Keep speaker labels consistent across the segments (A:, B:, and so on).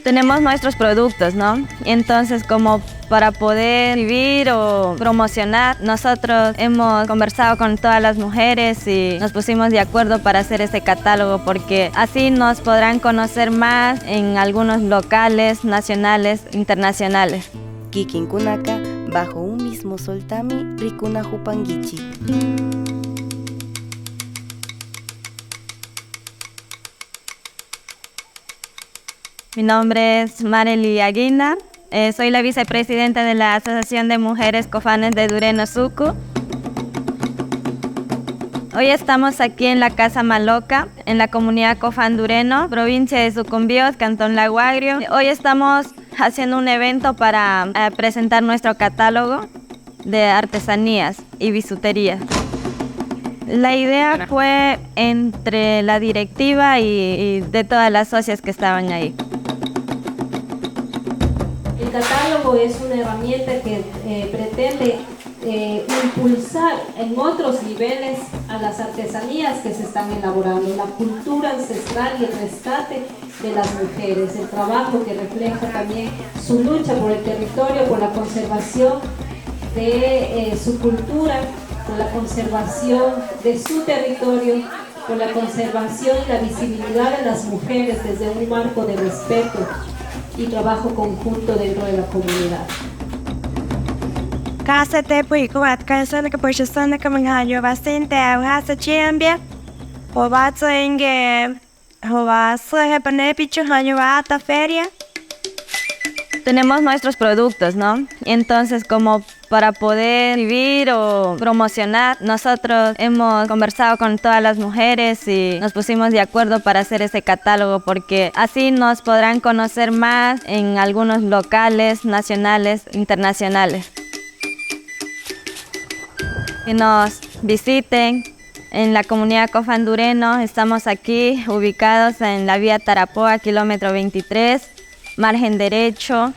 A: Tenemos nuestros productos, ¿no? Entonces, como para poder vivir o promocionar, nosotros hemos conversado con todas las mujeres y nos pusimos de acuerdo para hacer este catálogo porque así nos podrán conocer más en algunos locales, nacionales, internacionales.
B: Kikinkunaka, bajo un mismo soltami, rikuna hupangichi.
A: Mi nombre es Marely Aguina, soy la vicepresidenta de la Asociación de Mujeres Cofanes de Dureno Sucú. Hoy estamos aquí en la Casa Maloca, en la comunidad Cofán Dureno, provincia de Sucumbíos, Cantón Lago Agrio. Hoy estamos haciendo un evento para presentar nuestro catálogo de artesanías y bisutería. La idea fue entre la directiva y de todas las socias que estaban ahí.
C: El catálogo es una herramienta que pretende impulsar en otros niveles a las artesanías que se están elaborando, la cultura ancestral y el rescate de las mujeres, el trabajo que refleja también su lucha por el territorio, por la conservación de su cultura, por la conservación de su territorio, por la conservación y la visibilidad de las mujeres desde un marco de respeto y trabajo conjunto dentro de la comunidad.
D: Casa tepo y kuat casa que por sana que mangayo bastante hasa chiambia o vaso inge o vaso he pane pichu hanyo ata feria.
A: Tenemos nuestros productos, ¿no? Entonces, como para poder vivir o promocionar, nosotros hemos conversado con todas las mujeres y nos pusimos de acuerdo para hacer este catálogo porque así nos podrán conocer más en algunos locales, nacionales, internacionales. Que nos visiten en la comunidad Cofán Dureno. Estamos aquí ubicados en la vía Tarapoa, kilómetro 23, margen derecho.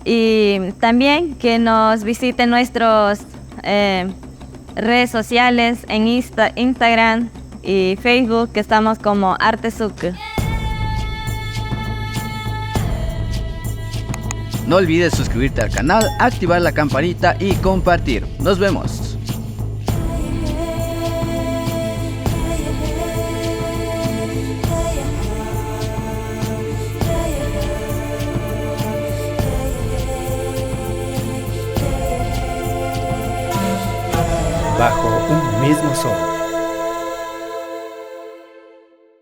A: Y también que nos visiten nuestras redes sociales en Instagram y Facebook, que estamos como Artesucú.
E: No olvides suscribirte al canal, activar la campanita y compartir. Nos vemos.
F: Bajo un mismo sol.